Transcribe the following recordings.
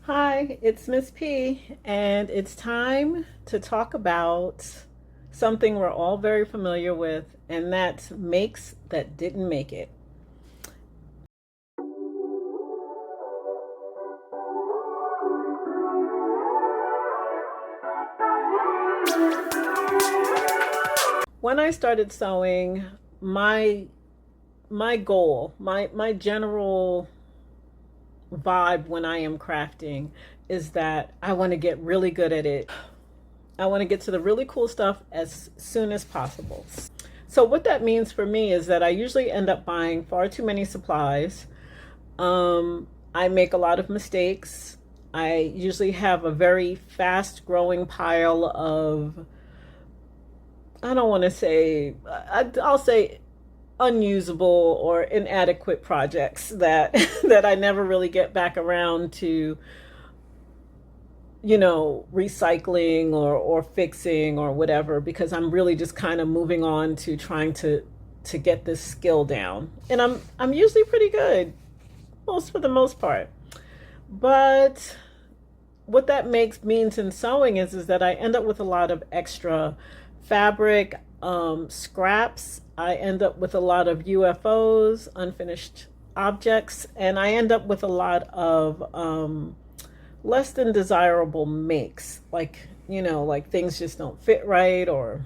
Hi, it's Miss P, and it's time to talk about something we're all very familiar with, and that's makes that didn't make it. When I started sewing, my my goal, my general vibe when I am crafting is that I want to get really good at it. I want to get to the really cool stuff as soon as possible. So what that means for me is that I usually end up buying far too many supplies. I make a lot of mistakes. I usually have a very fast growing pile of, I don't want to say, I'll say unusable or inadequate projects that that I never really get back around to, recycling or fixing or whatever, because I'm really just kind of moving on to trying to get this skill down. And I'm usually pretty good, most for the most part. But what that makes means in sewing is that I end up with a lot of extra fabric, scraps. I end up with a lot of UFOs, unfinished objects, and I end up with a lot of less than desirable makes, like things just don't fit right or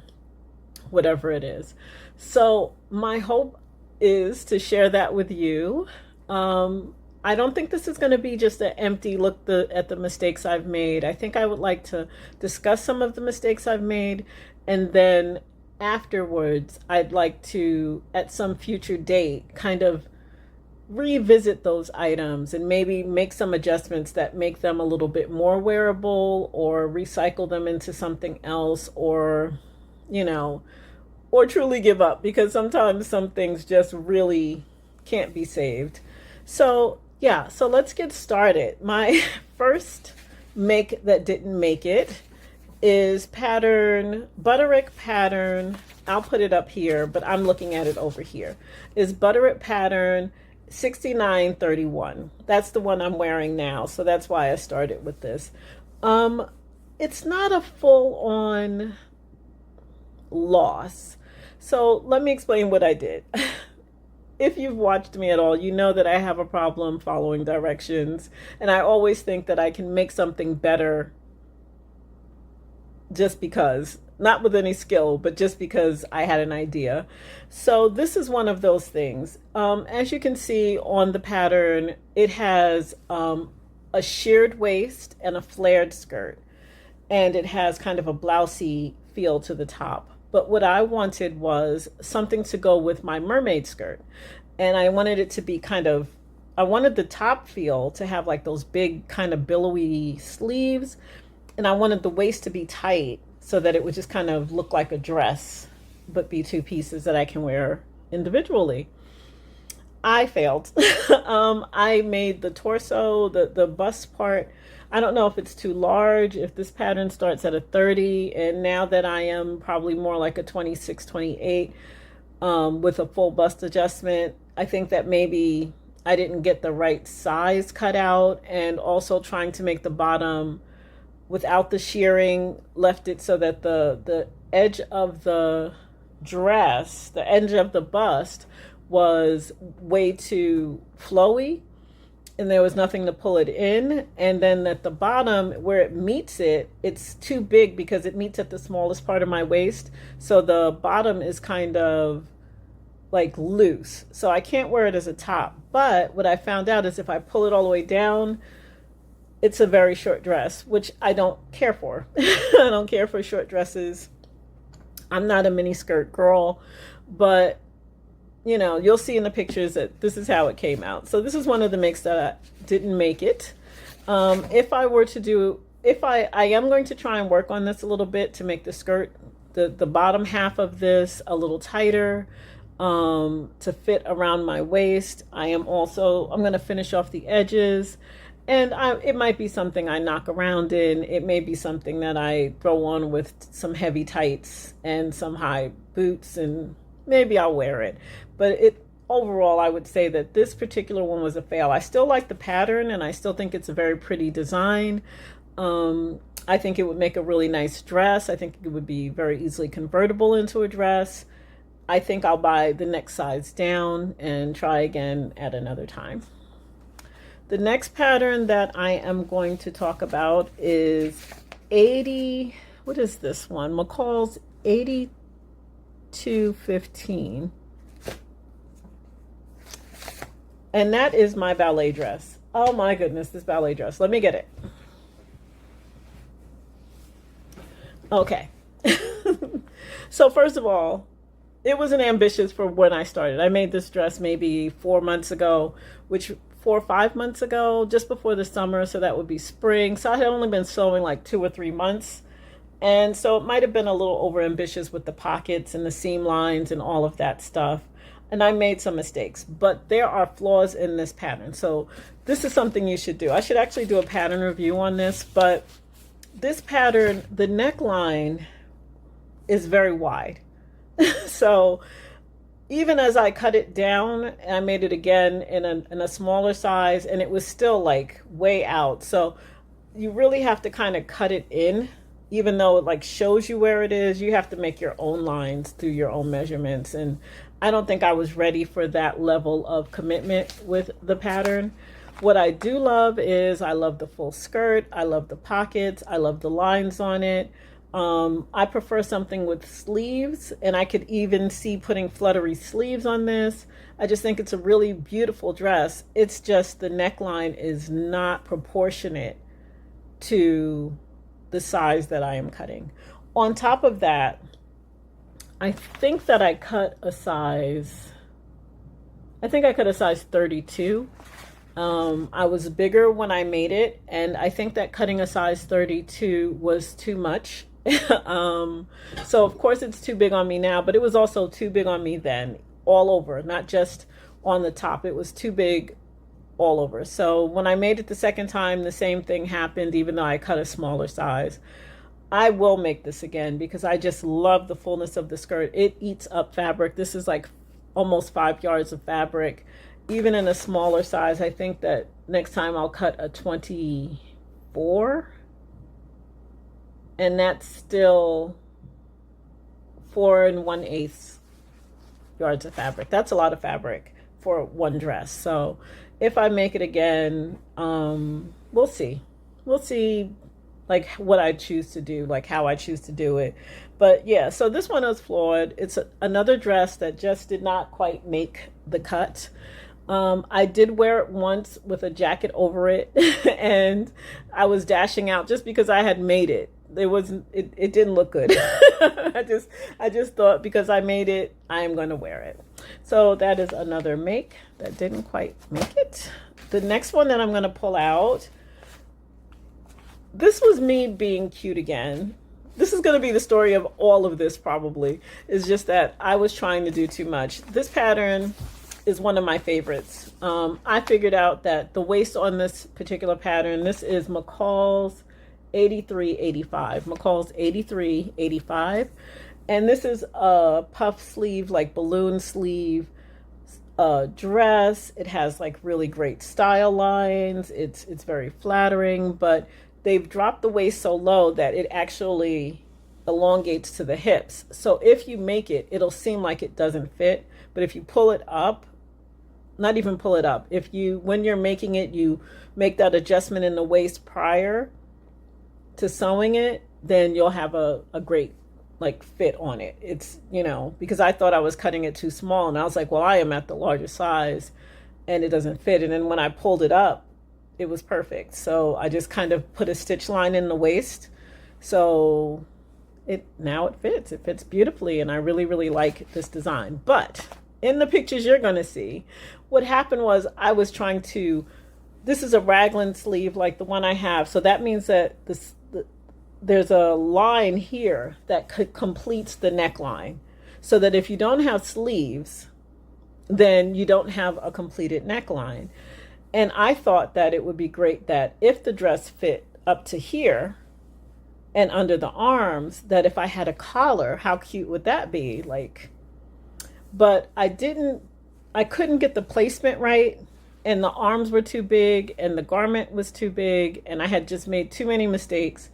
whatever it is. So my hope is to share that with you. I don't think this is going to be just an empty at the mistakes I've made. I think I would like to discuss some of the mistakes I've made, and then afterwards, I'd like to, at some future date, kind of revisit those items and maybe make some adjustments that make them a little bit more wearable, or recycle them into something else, you know, or truly give up, because sometimes some things just really can't be saved. So, yeah, so let's get started. My first make that didn't make it is Butterick pattern. I'll put it up here, but I'm looking at it over here. Is Butterick pattern 6931. That's the one I'm wearing now, so that's why I started with this. It's not a full on loss. So let me explain what I did. If you've watched me at all, you know that I have a problem following directions, and I always think that I can make something better just because, not with any skill, but just because I had an idea. So this is one of those things. As you can see on the pattern, it has a sheared waist and a flared skirt, and it has kind of a blousey feel to the top. But what I wanted was something to go with my mermaid skirt. And I wanted it to be I wanted the top feel to have like those big kind of billowy sleeves. And I wanted the waist to be tight so that it would just kind of look like a dress, but be two pieces that I can wear individually. I failed. I made the torso, the bust part. I don't know if it's too large, if this pattern starts at a 30, and now that I am probably more like a 26, 28, with a full bust adjustment, I think that maybe I didn't get the right size cut out, and also trying to make the bottom without the shearing left it so that the edge of the dress, the edge of the bust, was way too flowy, and there was nothing to pull it in. And then at the bottom where it meets it, it's too big because it meets at the smallest part of my waist. So the bottom is kind of like loose. So I can't wear it as a top. But what I found out is if I pull it all the way down, it's a very short dress, which I don't care for. I don't care for short dresses. I'm not a mini skirt girl, but you'll see in the pictures that this is how it came out. So this is one of the makes that I didn't make it. If I were to do, if I am going to try and work on this a little bit to make the skirt, the bottom half of this a little tighter, to fit around my waist. I'm going to finish off the edges. And it might be something I knock around in. It may be something that I throw on with some heavy tights and some high boots, and maybe I'll wear it. But overall, I would say that this particular one was a fail. I still like the pattern and I still think it's a very pretty design. I think it would make a really nice dress. I think it would be very easily convertible into a dress. I think I'll buy the next size down and try again at another time. The next pattern that I am going to talk about is 80, what is this one? McCall's 8215. And that is my ballet dress. Oh my goodness, this ballet dress. Let me get it. Okay. So first of all, it wasn't ambitious for when I started. I made this dress maybe 4 months ago, which 4 or 5 months ago, just before the summer. So that would be spring. So I had only been sewing like 2 or 3 months. And so it might have been a little over ambitious with the pockets and the seam lines and all of that stuff. And I made some mistakes, but there are flaws in this pattern. So this is something you should do. I should actually do a pattern review on this, but this pattern, the neckline is very wide. So even as I cut it down, I made it again in a smaller size, and it was still like way out. So you really have to kind of cut it in, even though it like shows you where it is. You have to make your own lines through your own measurements. And I don't think I was ready for that level of commitment with the pattern. What I do love is I love the full skirt. I love the pockets. I love the lines on it. I prefer something with sleeves, and I could even see putting fluttery sleeves on this. I just think it's a really beautiful dress. It's just the neckline is not proportionate to the size that I am cutting. On top of that, I think that I cut a size 32. I was bigger when I made it, and I think that cutting a size 32 was too much. So of course it's too big on me now, but it was also too big on me then, all over, not just on the top. It was too big all over. So when I made it the second time, the same thing happened, even though I cut a smaller size. I will make this again because I just love the fullness of the skirt. It eats up fabric. This is like almost 5 yards of fabric. Even in a smaller size, I think that next time I'll cut a 24. And that's still 4 1/8 yards of fabric. That's a lot of fabric for one dress. So if I make it again, we'll see. We'll see like what I choose to do, like how I choose to do it. But yeah, so this one is flawed. It's another dress that just did not quite make the cut. I did wear it once with a jacket over it and I was dashing out just because I had made it. It didn't look good. I just thought because I made it, I am going to wear it. So that is another make that didn't quite make it. The next one that I'm going to pull out, this was me being cute again. This is going to be the story of all of this probably. It's just that I was trying to do too much. This pattern is one of my favorites. I figured out that the waist on this particular pattern, this is McCall's 8385. McCall's 8385. And this is a puff sleeve, like balloon sleeve dress. It has like really great style lines. It's very flattering, but they've dropped the waist so low that it actually elongates to the hips. So if you make it, it'll seem like it doesn't fit. But if you pull it up, not even pull it up, when you're making it, you make that adjustment in the waist prior to sewing it, then you'll have a great like fit on it. It's, because I thought I was cutting it too small and I was like, well, I am at the larger size and it doesn't fit. And then when I pulled it up, it was perfect. So I just kind of put a stitch line in the waist. So now it fits. It fits beautifully. And I really, really like this design. But in the pictures you're going to see, what happened was I was trying to, this is a raglan sleeve like the one I have. So that means that there's a line here that completes the neckline. So that if you don't have sleeves, then you don't have a completed neckline. And I thought that it would be great that if the dress fit up to here and under the arms, that if I had a collar, how cute would that be? But I didn't I couldn't get the placement right, and the arms were too big, and the garment was too big, and I had just made too many mistakes.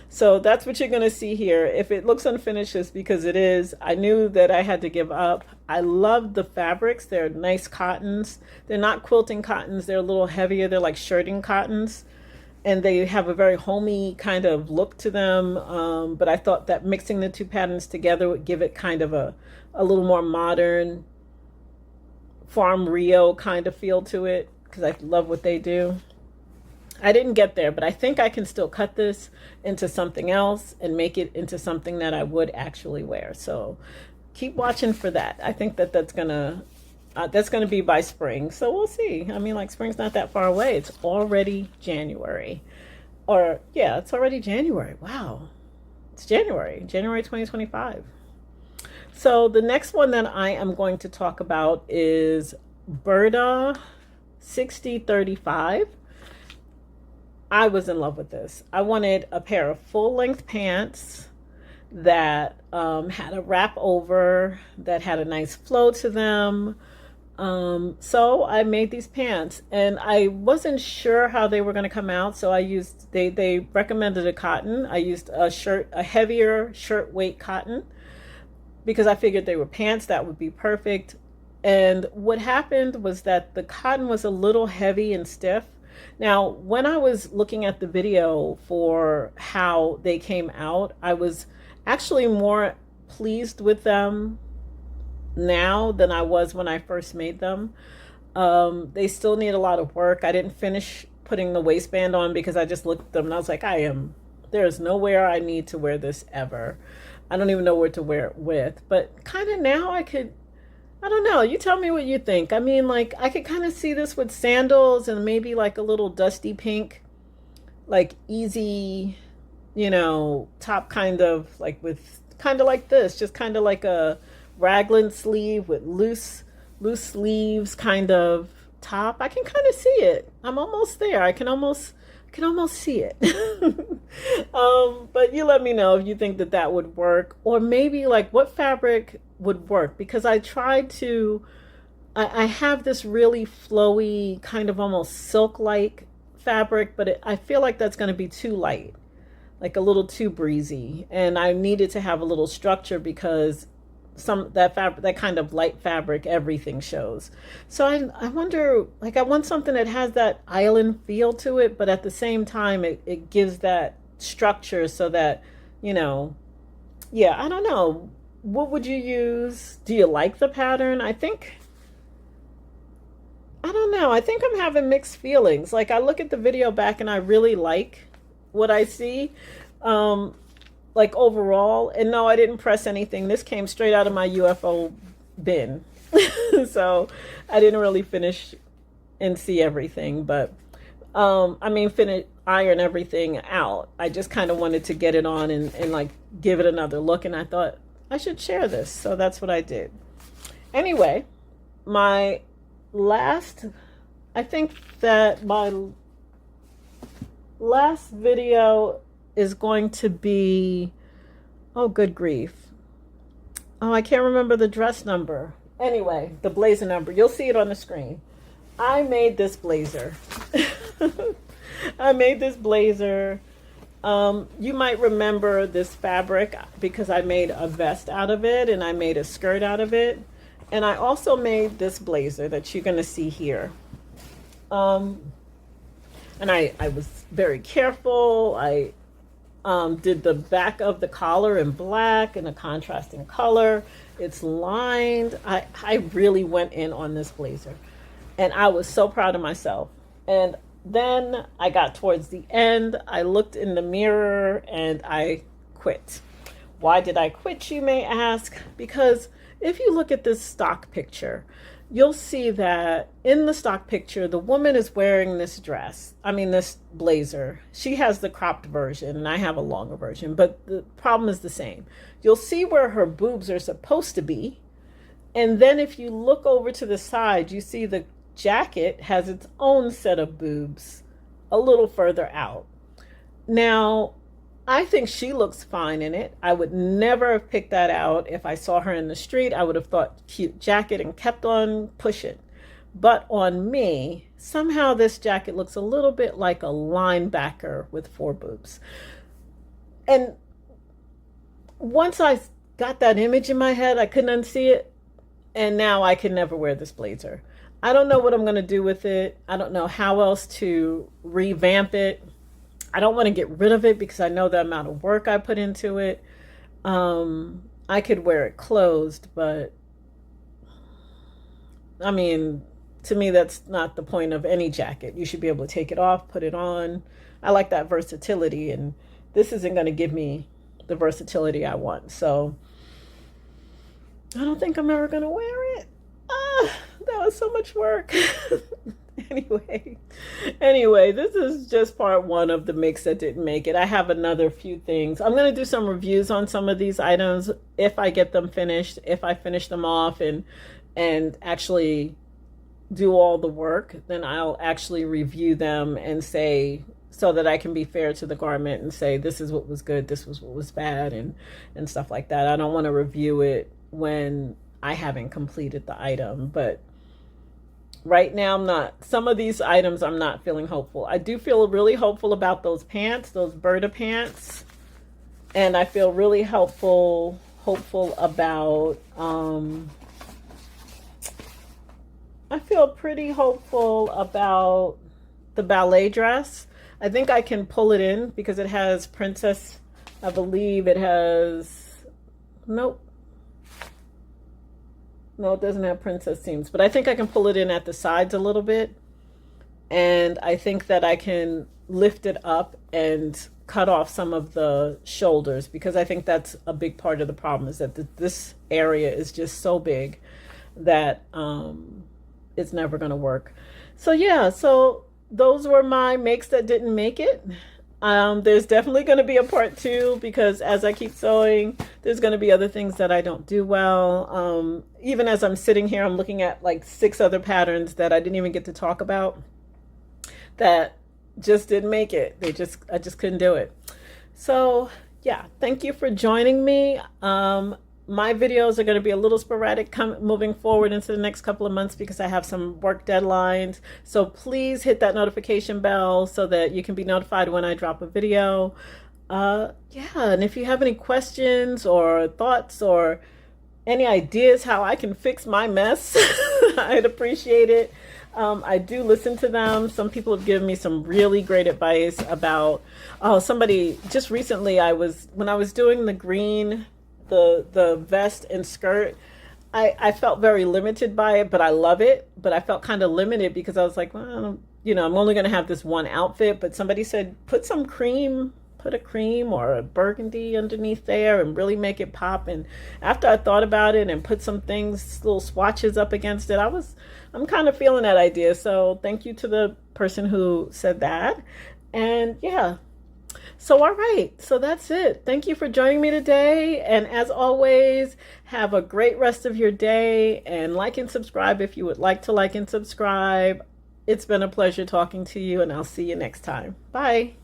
So that's what you're going to see here. If it looks unfinished, it's because it is. I knew that I had to give up. I love the fabrics. They're nice cottons. They're not quilting cottons. They're a little heavier. They're like shirting cottons. And they have a very homey kind of look to them. But I thought that mixing the two patterns together would give it kind of a little more modern Farm Rio kind of feel to it, because I love what they do. I didn't get there, but I think I can still cut this into something else and make it into something that I would actually wear. So keep watching for that. I think that that's gonna be by spring. So we'll see. I mean, like, spring's not that far away. It's already January. Or yeah, it's already January. Wow. It's January 2025. So the next one that I am going to talk about is Berta 6035. I was in love with this. I wanted a pair of full-length pants that had a wrap over, that had a nice flow to them. So I made these pants, and I wasn't sure how they were going to come out. So I used, they recommended a cotton. I used a heavier shirt weight cotton, because I figured they were pants that would be perfect. And what happened was that the cotton was a little heavy and stiff. Now, when I was looking at the video for how they came out, I was actually more pleased with them now than I was when I first made them. They still need a lot of work. I didn't finish putting the waistband on because I just looked at them and I was like, there's nowhere I need to wear this ever. I don't even know where to wear it with. But kind of now I don't know. You tell me what you think. I mean, like, I could kind of see this with sandals and maybe like a little dusty pink, like easy, top, kind of like with kind of like this, just kind of like a raglan sleeve with loose sleeves kind of top. I can kind of see it. I'm almost there. I can almost see it. But you let me know if you think that would work, or maybe like what fabric would work, because I tried to, I have this really flowy kind of almost silk-like fabric, but I feel like that's going to be too light, like a little too breezy, and I needed to have a little structure because that kind of light fabric, everything shows. So I wonder, like, I want something that has that island feel to it, but at the same time it gives that structure so that, yeah, I don't know. What would you use? Do you like the pattern? I don't know. I think I'm having mixed feelings. Like, I look at the video back and I really like what I see. Like overall, and no, I didn't press anything. This came straight out of my UFO bin. So I didn't really finish and see everything, but finish iron everything out. I just kind of wanted to get it on and like give it another look, and I thought I should share this, so that's what I did. Anyway, I think that my last video is going to be, oh, good grief. Oh, I can't remember the dress number. Anyway, the blazer number. You'll see it on the screen. I made this blazer. I made this blazer. You might remember this fabric because I made a vest out of it and I made a skirt out of it. And I also made this blazer that you're going to see here. And I was very careful. I did the back of the collar in black and a contrasting color. It's lined. I really went in on this blazer, and I was so proud of myself. And then I got towards the end, I looked in the mirror and I quit. Why did I quit, you may ask? Because if you look at this stock picture, you'll see that in the stock picture, the woman is wearing this blazer. She has the cropped version and I have a longer version, but the problem is the same. You'll see where her boobs are supposed to be. And then if you look over to the side, you see the jacket has its own set of boobs a little further out. Now, I think she looks fine in it. I would never have picked that out if I saw her in the street. I would have thought cute jacket and kept on pushing. But on me, somehow this jacket looks a little bit like a linebacker with four boobs. And once I got that image in my head, I couldn't unsee it. And now I can never wear this blazer. I don't know what I'm going to do with it. I don't know how else to revamp it. I don't want to get rid of it because I know the amount of work I put into it. I could wear it closed, but I mean, to me, that's not the point of any jacket. You should be able to take it off, put it on. I like that versatility, and this isn't going to give me the versatility I want. So I don't think I'm ever going to wear it. That was so much work. Anyway, this is just part one of the mix that didn't make it. I have another few things. I'm going to do some reviews on some of these items if I get them finished, if I finish them off and actually do all the work, then I'll actually review them and say, so that I can be fair to the garment and say, this is what was good, this was what was bad, and stuff like that. I don't want to review it when I haven't completed the item, but right now some of these items I'm not feeling hopeful. I do feel really hopeful about those pants, those Berta pants, and I feel really hopeful about I feel pretty hopeful about the ballet dress. I think I can pull it in because it has princess, I believe it has, nope. No, it doesn't have princess seams, but I think I can pull it in at the sides a little bit. And I think that I can lift it up and cut off some of the shoulders, because I think that's a big part of the problem, is that this area is just so big that it's never going to work. So yeah, so those were my makes that didn't make it. There's definitely going to be a part two, because as I keep sewing, there's going to be other things that I don't do well. Even as I'm sitting here, I'm looking at like 6 other patterns that I didn't even get to talk about that just didn't make it. I just couldn't do it. So yeah, thank you for joining me. My videos are going to be a little sporadic moving forward into the next couple of months because I have some work deadlines. So please hit that notification bell so that you can be notified when I drop a video. Yeah, and if you have any questions or thoughts or any ideas how I can fix my mess, I'd appreciate it. I do listen to them. Some people have given me some really great advice about, somebody just recently, when I was doing the green, the vest and skirt, I felt very limited by it, but I love it. But I felt kind of limited because I was like, well, I'm only going to have this one outfit. But somebody said, put a cream or a burgundy underneath there and really make it pop. And after I thought about it and put some things, little swatches up against it, I'm kind of feeling that idea. So thank you to the person who said that. And yeah. So, all right. So that's it. Thank you for joining me today. And as always, have a great rest of your day, and like and subscribe if you would like to like and subscribe. It's been a pleasure talking to you, and I'll see you next time. Bye.